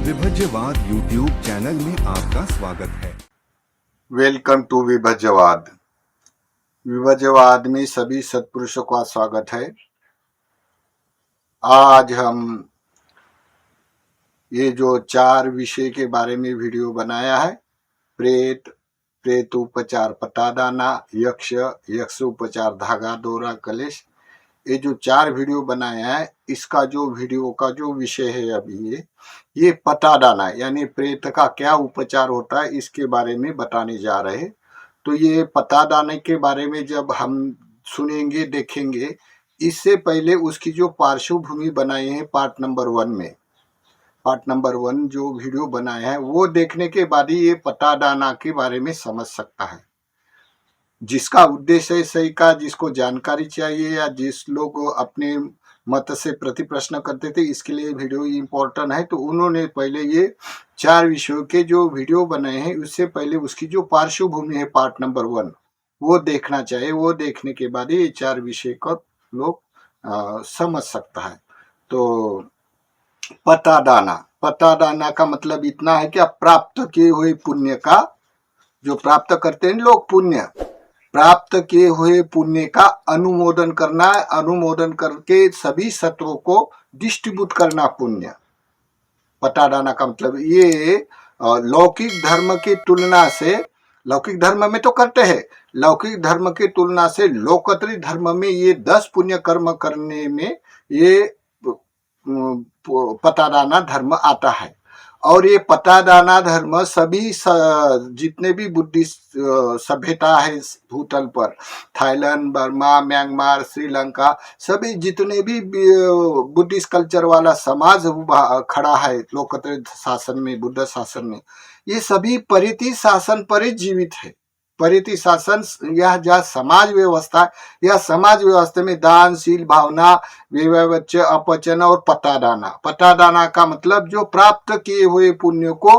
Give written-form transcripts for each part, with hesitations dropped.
विभज्यवाद YouTube channel में आपका स्वागत है। Welcome to विभज्यवाद। विभज्यवाद में सभी सत्पुरुषों का स्वागत है। आज हम ये जो 4 विषय के बारे में वीडियो बनाया है, प्रेत, प्रेत उपचार पटादाना, यक्ष, यक्ष उपचार धागा डोरा कलेश, ये जो 4 वीडियो बनाया है, इसका जो वीडियो का जो विषय है अभी ये पटादाना यानी प्रेत का क्या उपचार होता है इसके बारे में बताने जा रहे हैं। तो ये पटादाने के बारे में जब हम सुनेंगे देखेंगे, इससे पहले उसकी जो पार्श्वभूमि बनाई है पार्ट नंबर 1 में, पार्ट नंबर 1 जो वीडियो बनाया है वो देखने के बाद ही ये पटादाना के बारे में समझ सकता है। जिसका उद्देश्य सही का, जिसको जानकारी चाहिए या जिस लोग अपने मत से प्रति प्रश्न करते थे, इसके लिए वीडियो इम्पोर्टेंट है। तो उन्होंने पहले ये 4 विषयों के जो वीडियो बनाए हैं, उससे पहले उसकी जो पार्श्वभूमि है पार्ट नंबर 1 वो देखना चाहिए। वो देखने के बाद ये 4 विषय को लोग समझ सकता है। तो पटादाना, पटादाना का मतलब इतना है कि प्राप्त किए हुए पुण्य का, जो प्राप्त करते हैं लोग पुण्य, प्राप्त किए हुए पुण्य का अनुमोदन करना, अनुमोदन करके सभी सत्वों को डिस्ट्रीब्यूट करना पुण्य। पटादाना का मतलब ये लौकिक धर्म की तुलना से, लौकिक धर्म में तो करते हैं, लौकिक धर्म की तुलना से लोकोत्तरी धर्म में ये 10 पुण्य कर्म करने में ये पटादाना धर्म आता है। और ये पटादाना धर्म सभी जितने भी बुद्धिस्ट सभ्यता है भूतल पर, थाईलैंड, बर्मा, म्यांमार, श्रीलंका, सभी जितने भी बुद्धिस्ट कल्चर वाला समाज खड़ा है लोकोत्तरी शासन में, बुद्ध शासन में, ये सभी परिति शासन पर ही जीवित है। परिति शासन यह जो समाज व्यवस्था, यह समाज व्यवस्था में दानशील भावना, विवच्य अपचन और पटादाना। पटादाना का मतलब जो प्राप्त किए हुए पुण्य को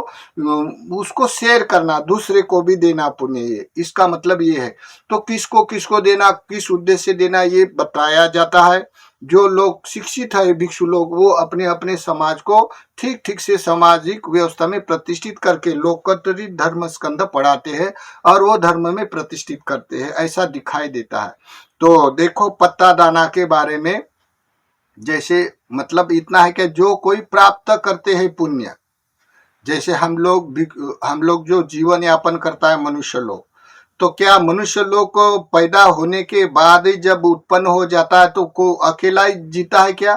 उसको शेयर करना, दूसरे को भी देना पुण्य, ये इसका मतलब ये है। तो किसको किसको देना, किस उद्देश्य से देना, ये बताया जाता है। जो लोग शिक्षित है भिक्षु लोग, वो अपने अपने समाज को ठीक ठीक से सामाजिक व्यवस्था में प्रतिष्ठित करके लोकोत्तरी धर्म स्कंध पढ़ाते हैं और वो धर्म में प्रतिष्ठित करते हैं, ऐसा दिखाई देता है। तो देखो पटादाना के बारे में, जैसे मतलब इतना है कि जो कोई प्राप्त करते हैं पुण्य, जैसे हम लोग जो जीवन यापन करता है मनुष्य लोग, तो क्या मनुष्य लोग को पैदा होने के बाद ही जब उत्पन्न हो जाता है तो को अकेला ही जीता है क्या?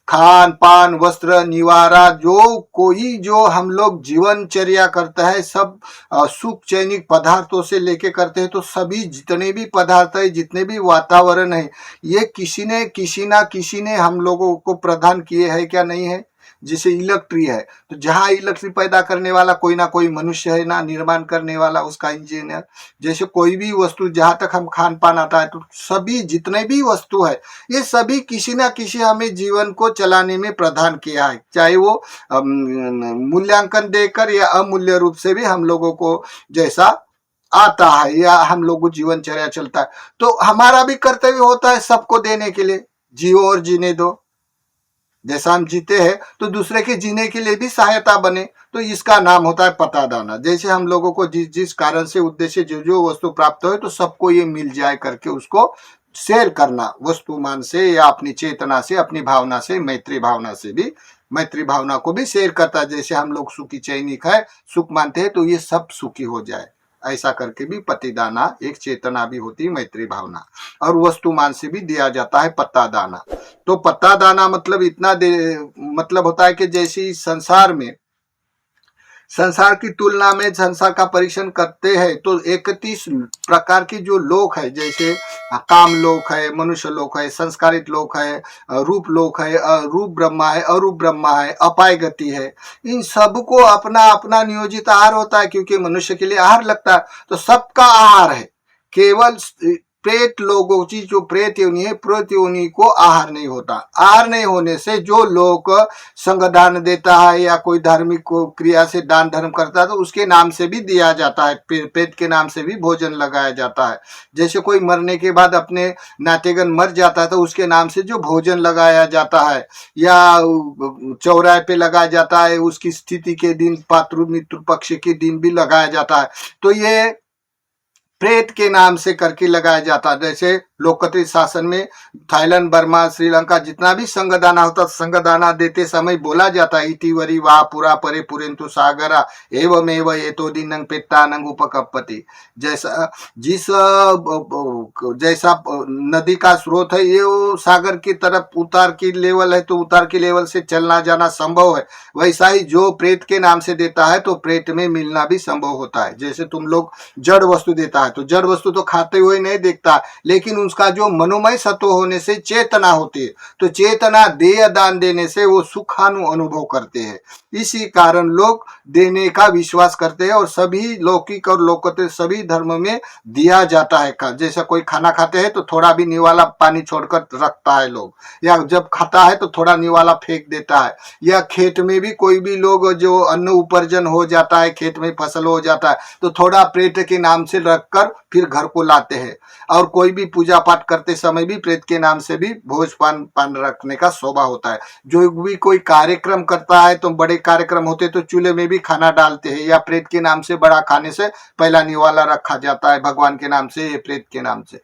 खान पान वस्त्र निवारा जो हम लोग जीवनचर्या करता है, सब सुख चैनिक पदार्थों से लेके करते हैं। तो सभी जितने भी पदार्थ है, जितने भी वातावरण है, ये किसी ने हम लोगों को प्रदान किए है क्या? नहीं है। जैसे इलेक्ट्री है, तो जहाँ इलेक्ट्री पैदा करने वाला कोई ना कोई मनुष्य है ना, निर्माण करने वाला उसका इंजीनियर। जैसे कोई भी वस्तु, जहाँ तक हम खान पान आता है, तो सभी जितने भी वस्तु है, ये सभी किसी ना किसी हमें जीवन को चलाने में प्रदान किया है, चाहे वो मूल्यांकन देकर या अमूल्य रूप से भी हम लोगों को जैसा आता है या हम लोगों को जीवनचर्या चलता है। तो हमारा भी कर्तव्य होता है सबको देने के लिए, जियो और जीने दो। जैसा हम जीते हैं तो दूसरे के जीने के लिए भी सहायता बने, तो इसका नाम होता है पटादाना। जैसे हम लोगों को जिस कारण से उद्देश्य जो वस्तु प्राप्त हो, तो सबको ये मिल जाए करके उसको शेयर करना, वस्तुमान से या अपनी चेतना से, अपनी भावना से, मैत्री भावना से भी, मैत्री भावना को भी शेयर करता है। जैसे हम लोग सुखी चैनिक है, सुख मानते हैं, तो ये सब सुखी हो जाए, ऐसा करके भी पतिदाना एक चेतना भी होती है, मैत्री भावना, और वस्तुमान से भी दिया जाता है पटादाना। तो पटादाना मतलब इतना मतलब होता है कि जैसे संसार की तुलना में संसार का परीक्षण करते हैं तो 31 प्रकार की जो लोक है, जैसे काम लोक है, मनुष्य लोक है, संस्कारित लोक है, रूप लोक है, रूप ब्रह्मा है, अरूप ब्रह्मा है, अपाय गति है। इन सबको अपना अपना नियोजित आहार होता है, क्योंकि मनुष्य के लिए आहार लगता है, तो सबका आहार है। केवल प्रेत लोगों की जो प्रेत योनि है, प्रेत योनि को आहार नहीं होता। आहार नहीं होने से जो लोग संग दान देता है या कोई धार्मिक क्रिया से दान धर्म करता है तो उसके नाम से भी दिया जाता है, प्रेत के नाम से भी भोजन लगाया जाता है। जैसे कोई मरने के बाद अपने नातेगन मर जाता है तो उसके नाम से जो भोजन लगाया जाता है या चौराहे पे लगाया जाता है, उसकी स्थिति के दिन पात्रु मित्र पक्ष के दिन भी लगाया जाता है। तो ये प्रेत के नाम से करके लगाया जाता है। जैसे लोकतांत्रिक शासन में थाईलैंड, बर्मा, श्रीलंका जितना भी संघदाना होता, संघदाना देते समय बोला जाता है इतिवरी वा पुरा परे पुरेन्तु सागरा एवमेव एतो दिनं पेट्टानं उपकपति। जैसा जैसा नदी का स्रोत है ये वो सागर की तरफ उतार की लेवल है तो उतार की लेवल से चलना जाना संभव है, वैसा ही जो प्रेत के नाम से देता है तो प्रेत में मिलना भी संभव होता है। जैसे तुम लोग जड़ वस्तु देता है तो जड़ वस्तु तो खाते हुए नहीं देखता, लेकिन उसका जो मनोमय सत्व होने से चेतना होती है तो चेतना देय दान देने से वो सुखानु अनुभव करते हैं। इसी कारण लोग देने का विश्वास करते हैं और सभी लौकिक और लोकोत्तर सभी धर्म में दिया जाता है। जैसा कोई खाना खाते हैं तो थोड़ा भी निवाला पानी छोड़कर रखता है लोग, या जब खाता है तो थोड़ा निवाला फेंक देता है, या खेत में भी कोई भी लोग जो अन्न उपार्जन हो जाता है, खेत में फसल हो जाता है तो थोड़ा प्रेत के नाम से रखकर फिर घर को लाते हैं। और कोई भी पूजा पाठ करते समय भी प्रेत के नाम से भी भोज पान रखने का शोभा होता है। जो भी कोई कार्यक्रम करता है तो बड़े कार्यक्रम होते तो चूल्हे में भी खाना डालते हैं, या प्रेत के नाम से बड़ा खाने से पहला निवाला रखा जाता है भगवान के नाम से, प्रेत के नाम से।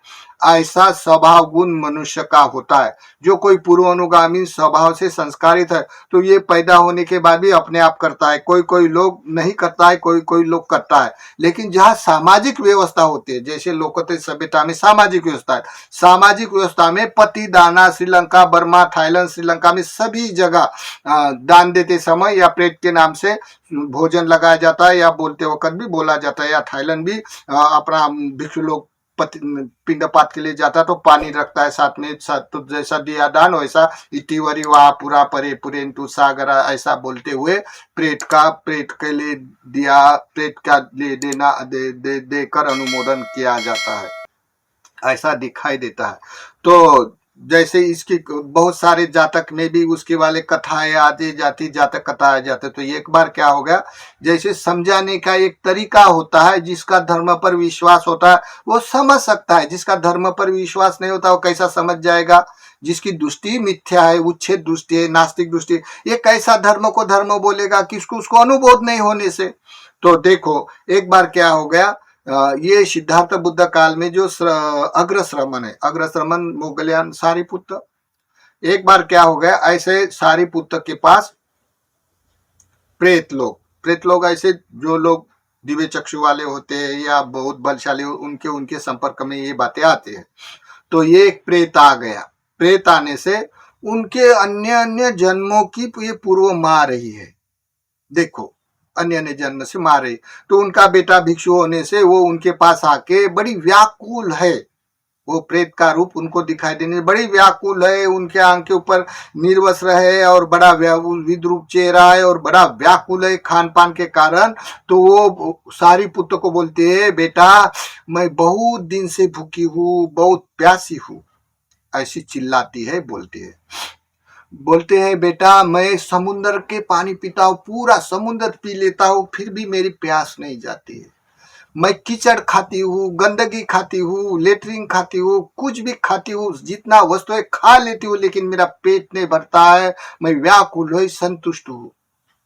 ऐसा स्वभाव गुण मनुष्य का होता है। जो कोई पूर्वानुगामी स्वभाव से संस्कारित है तो ये पैदा होने के बाद भी अपने आप करता है। कोई कोई लोग नहीं करता है, कोई कोई लोग करता है। लेकिन जहाँ सामाजिक व्यवस्था होती है, जैसे लोकतांत्रिक सभ्यता में सामाजिक व्यवस्था है, सामाजिक व्यवस्था में पति दाना श्रीलंका, बर्मा, थाईलैंड, श्रीलंका में सभी जगह दान देते समय या प्रेत के नाम से भोजन लगाया जाता है, या बोलते वक्त भी बोला जाता है। या थाईलैंड भी अपना भिक्षु लोग पिंड पात के लिए जाता तो पानी रखता है साथ में, तो जैसा दिया दान वैसा इतिवरी वहा पूरा परे पुरेन्तु सागरा ऐसा बोलते हुए प्रेत के लिए दिया, प्रेत का ले देना देकर अनुमोदन किया जाता है, ऐसा दिखाई देता है। तो जैसे इसकी बहुत सारे जातक में भी उसके वाले कथाएं आती जाती, जातक कथाएं जाते। तो एक बार क्या हो गया, जैसे समझाने का एक तरीका होता है, जिसका धर्म पर विश्वास होता है वो समझ सकता है, जिसका धर्म पर विश्वास नहीं होता वो कैसा समझ जाएगा। जिसकी दृष्टि मिथ्या है, उच्छेद दृष्टि है, नास्तिक दृष्टि, ये कैसा धर्म को धर्म बोलेगा किसको, उसको अनुभूत नहीं होने से। तो देखो एक बार क्या हो गया, ये सिद्धार्थ बुद्ध काल में जो अग्रश्रमण है, अग्रश्रमण मोगलियान सारिपुत्र, एक बार क्या हो गया, ऐसे सारिपुत्र के पास प्रेत लोग ऐसे जो लोग दिव्य चक्षु वाले होते हैं या बहुत बलशाली उनके संपर्क में ये बातें आती है। तो ये एक प्रेत आ गया, प्रेत आने से उनके अन्य जन्मों की ये पूर्व माँ रही है, देखो अन्य जन्म से मारे, तो उनका बेटा भिक्षु होने से वो उनके पास आके बड़ी व्याकुल है, वो प्रेत का रूप उनको दिखाई देने बड़ी व्याकुल है, उनके आंख के ऊपर निर्वस्त्र है और बड़ा विद्रूप चेहरा है और बड़ा व्याकुल है खान पान के कारण। तो वो सारी पुत्र को बोलते है, बेटा मैं बहुत दिन से भूखी हूँ, बहुत प्यासी हूँ, ऐसी चिल्लाती है, बोलते हैं बेटा मैं समुद्र के पानी पीता हूँ, पूरा समुद्र पी लेता हूँ, फिर भी मेरी प्यास नहीं जाती है। मैं कीचड़ खाती हूँ, गंदगी खाती हूँ, लेटरिन खाती हूँ, कुछ भी खाती हूँ, जितना वस्तु है खा लेती हूँ, लेकिन मेरा पेट नहीं भरता है, मैं व्याकुल हूँ,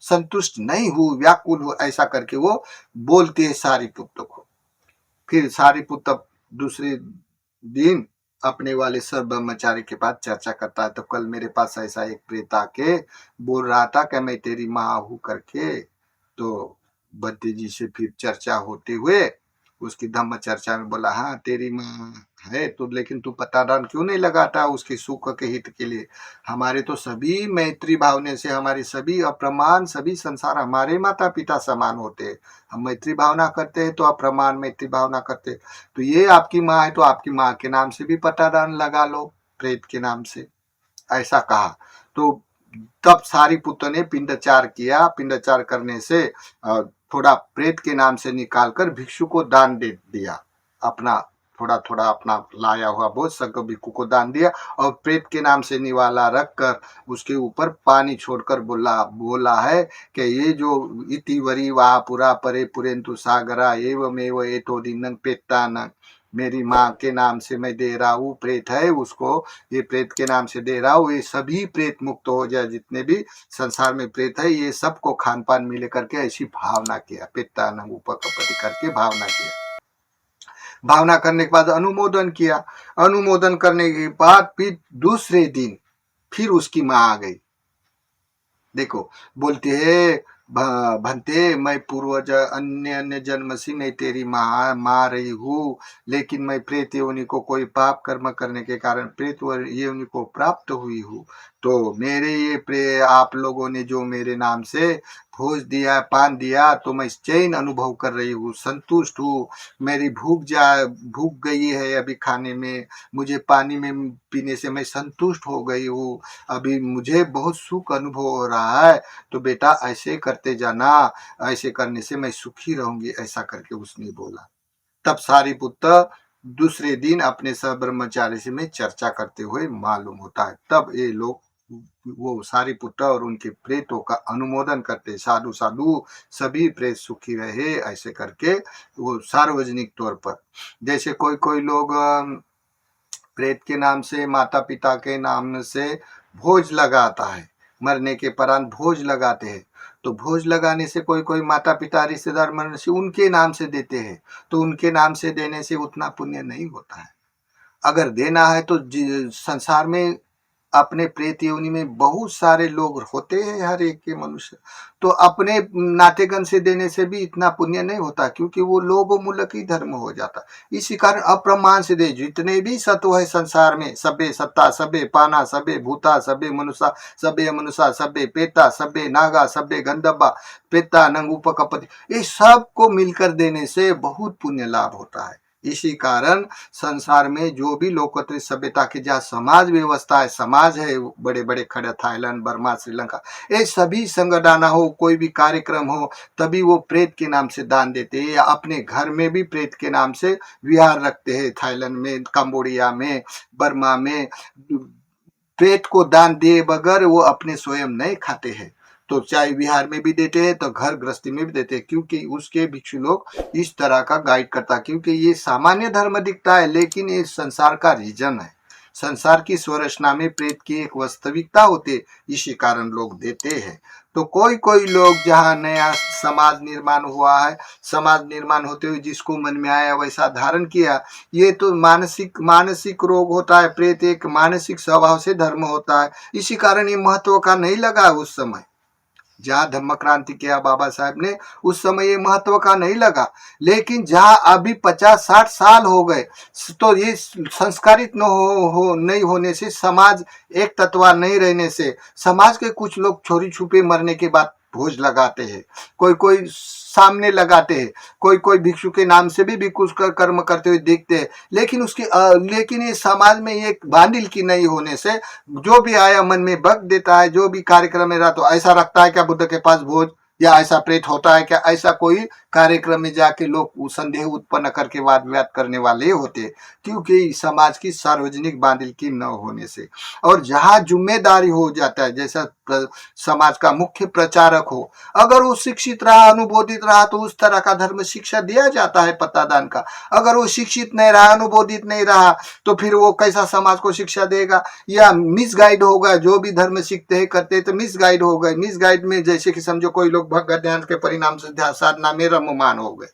संतुष्ट नहीं हूँ, व्याकुल हूँ, ऐसा करके वो बोलते है सारिपुत्र को। फिर सारिपुत्र दूसरे दिन अपने वाले सर ब्रह्मचारी के पास चर्चा करता है। तो कल मेरे पास ऐसा एक प्रेत आके बोल रहा था कि मैं तेरी माँ हूँ करके। तो बद्री जी से फिर चर्चा होते हुए उसकी धम्म चर्चा में बोला, हाँ तेरी माँ है तो, लेकिन तू पतादान क्यों नहीं लगाता उसके सुख के हित के लिए। हमारे तो सभी मैत्री भावने से, हमारे सभी अप्रमाण सभी संसार हमारे माता पिता समान होते हैं, हम मैत्री भावना करते हैं तो अप्रमाण मैत्री भावना करते। तो ये आपकी माँ है तो आपकी माँ के नाम से भी पतादान लगा लो, प्रेत के नाम से, ऐसा कहा। तो तब सारिपुत्र ने पिंडचार किया, पिंडचार करने से थोड़ा प्रेत के नाम से निकालकर भिक्षु को दान दे दिया, अपना थोड़ा थोड़ा अपना लाया हुआ बोझ सब भिक्षु को दान दिया और प्रेत के नाम से निवाला रखकर उसके ऊपर पानी छोड़कर बोला है कि ये जो इति वरी वाह पुरा परे पुरेंतु सागरा एवमेव एतो दिनं पेत्तानं, मेरी माँ के नाम से मैं दे रहा हूँ, प्रेत है उसको ये प्रेत के नाम से दे रहा हूँ, ये सभी प्रेत मुक्त हो जाए, जितने भी संसार में प्रेत है ये सबको खान पान मिले करके ऐसी भावना किया, पेत्तानं उपकपति करके भावना किया। भावना करने के बाद अनुमोदन किया, अनुमोदन करने के बाद फिर दूसरे दिन फिर उसकी माँ आ गई। देखो बोलती है भंते मैं पूर्वज अन्य अन्य जन्म से मैं तेरी माँ रही हूँ, लेकिन मैं प्रेत योनि को कोई पाप कर्म करने के कारण प्रेत योनि को प्राप्त हुई हूँ। तो मेरे ये आप लोगों ने जो मेरे नाम से भोज दिया पान दिया तो मैं चैन अनुभव कर रही हूँ, संतुष्ट हूँ। मेरी भूख गई है अभी खाने में, मुझे पानी में पीने से मैं संतुष्ट हो गई हूँ, अभी मुझे बहुत सुख अनुभव हो रहा है। तो बेटा ऐसे करते जाना, ऐसे करने से मैं सुखी रहूंगी, ऐसा करके उसने बोला। तब सारीपुत्र दूसरे दिन अपने सब ब्रह्मचारी से में चर्चा करते हुए मालूम होता है। तब ये लोग वो सारीपुत्र और उनके प्रेतों का अनुमोदन करते, साधु साधु सभी प्रेत सुखी रहे, ऐसे करके वो सार्वजनिक तौर पर। जैसे कोई कोई लोग प्रेत के नाम से माता पिता के नाम से भोज लगाता है, मरने के परांत भोज लगाते हैं। तो भोज लगाने से कोई कोई माता पिता रिश्तेदार मरने से उनके नाम से देते हैं, तो उनके नाम से देने से उतना पुण्य नहीं होता है। अगर देना है तो संसार में अपने प्रेत योनि में बहुत सारे लोग होते हैं, हर एक के मनुष्य, तो अपने नातेगण से देने से भी इतना पुण्य नहीं होता, क्योंकि वो लोभ मूलक ही धर्म हो जाता। इसी कारण अप्रमाण से दे। जितने भी सत्व है संसार में, सबे सत्ता सबे पाना सबे भूता सबे मनुष्य सबे मनुष्य सबे पेता सबे नागा सबे गंधब्बा पेता नंग उपकपति, ये सब को मिलकर देने से बहुत पुण्य लाभ होता है। इसी कारण संसार में जो भी लोकतांत्रिक सभ्यता की जहाँ समाज व्यवस्था है, समाज है बड़े बड़े खड़े, थाईलैंड बर्मा श्रीलंका, ये सभी संगठन हो, कोई भी कार्यक्रम हो, तभी वो प्रेत के नाम से दान देते हैं, या अपने घर में भी प्रेत के नाम से विहार रखते हैं। थाईलैंड में, कंबोडिया में, बर्मा में प्रेत को दान दिए बगैर वो अपने स्वयं नहीं खाते हैं। तो चाहे विहार में भी देते हैं तो घर गृहस्थी में भी देते हैं, क्योंकि उसके भिक्षु लोग इस तरह का गाइड करता, क्योंकि ये सामान्य धर्म दिखता है लेकिन ये संसार का रीजन है, संसार की स्वरचना में प्रेत की एक वास्तविकता होती है, इसी कारण लोग देते हैं। तो कोई कोई लोग जहाँ नया समाज निर्माण हुआ है, समाज निर्माण होते हुए जिसको मन में आया वैसा धारण किया, ये तो मानसिक रोग होता है। प्रेत एक मानसिक स्वभाव से धर्म होता है, इसी कारण ये महत्व का नहीं लगा उस समय जहाँ धम्म क्रांति किया बाबा साहब ने, उस समय ये महत्व का नहीं लगा। लेकिन जहाँ अभी 50-60 साल हो गए तो ये संस्कारित नहीं होने से, समाज एक तत्वा नहीं रहने से, समाज के कुछ लोग चोरी छुपे मरने के बाद भोज लगाते हैं, कोई कोई सामने लगाते हैं, कोई कोई भिक्षु के नाम से भी कुछ कर्म करते हुए देखते हैं। लेकिन ये समाज में ये बांडिल की नहीं होने से जो भी आया मन में बक देता है, जो भी कार्यक्रम में रहा तो ऐसा रखता है क्या बुद्ध के पास भोज, या ऐसा प्रेत होता है क्या, ऐसा कोई कार्यक्रम में जाके लोग संदेह उत्पन्न करके वाद विवाद करने वाले होते, क्योंकि समाज की सार्वजनिक बांडिल की न होने से। और जहाँ जिम्मेदारी हो जाता है, जैसा समाज का मुख्य प्रचारक हो, अगर वो शिक्षित रहा, अनुभोधित रहा तो उस तरह का धर्म शिक्षा दिया जाता है पत्तादान का। अगर वो शिक्षित नहीं रहा, अनुभोधित नहीं रहा, तो फिर वो कैसा समाज को शिक्षा देगा, या मिसगाइड होगा। जो भी धर्म सीखते हैं करते हैं तो मिसगाइड हो गए। मिसगाइड में जैसे कि समझो कोई लोग भगवत ध्यान के परिणाम से ध्यान साधना में रममान हो गए,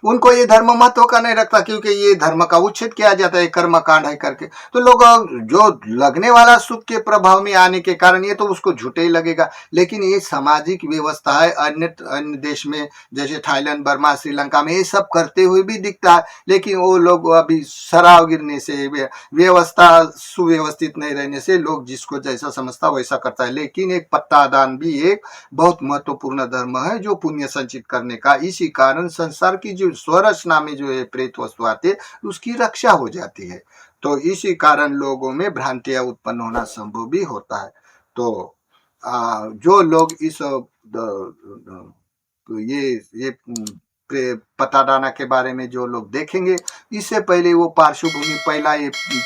उनको ये धर्म महत्व का नहीं रखता, क्योंकि ये धर्म का उच्छेद किया जाता है, कर्म कांड है करके। तो लोग जो लगने वाला सुख के प्रभाव में आने के कारण ये तो उसको झूठे ही लगेगा। लेकिन ये सामाजिक व्यवस्था है, अन्य देश में जैसे थाईलैंड बर्मा श्रीलंका में ये सब करते हुए भी दिखता है। लेकिन वो लोग अभी शराब गिरने से, व्यवस्था सुव्यवस्थित नहीं रहने से लोग जिसको जैसा समझता वैसा करता है। लेकिन एक पत्तादान भी एक बहुत महत्वपूर्ण धर्म है जो पुण्य संचित करने का। इसी कारण संसार की जो स्वरचना में जो है प्रेत वस्तु आती है उसकी रक्षा हो जाती है। तो इसी कारण लोगों में भ्रांतियां उत्पन्न होना संभव भी होता है। तो जो लोग इस ये पतादाना के बारे में जो लोग देखेंगे, इससे पहले वो पार्श्वभूमि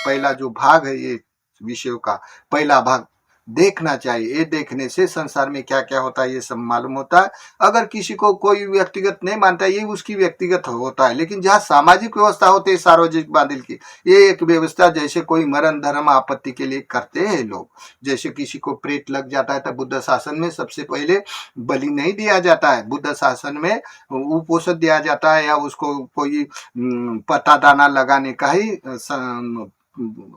पहला जो भाग है ये विषयों का पहला भाग देखना चाहिए। ये देखने से संसार में क्या क्या होता है ये सब मालूम होता है। अगर किसी को कोई व्यक्तिगत नहीं मानता है, ये उसकी व्यक्तिगत होता है, लेकिन जहाँ सामाजिक व्यवस्था होती है सार्वजनिक बादल की, ये एक व्यवस्था जैसे कोई मरण धर्म आपत्ति के लिए करते हैं लोग। जैसे किसी को प्रेत लग जाता है तो बुद्ध शासन में सबसे पहले बलि नहीं दिया जाता है, बुद्ध शासन में उपोषण दिया जाता है, या उसको कोई पता दाना लगाने का ही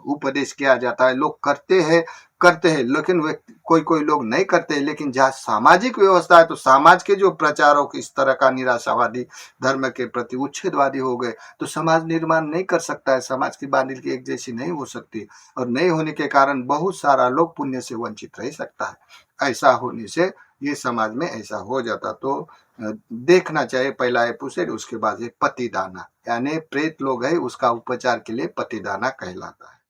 उपदेश किया जाता है। लोग करते हैं, लेकिन कोई कोई लोग नहीं करते। लेकिन जहाँ सामाजिक व्यवस्था है तो समाज के जो प्रचारक इस तरह का निराशावादी धर्म के प्रति उच्छेदवादी हो गए तो समाज निर्माण नहीं कर सकता है, समाज की बांधिल की एक जैसी नहीं हो सकती, और नहीं होने के कारण बहुत सारा लोग पुण्य से वंचित रह सकता है। ऐसा होने से ये समाज में ऐसा हो जाता। तो देखना चाहिए पहला एपिसोड, उसके बाद ये पतिदाना यानी प्रेत लोग है उसका उपचार के लिए पतिदाना कहलाता है।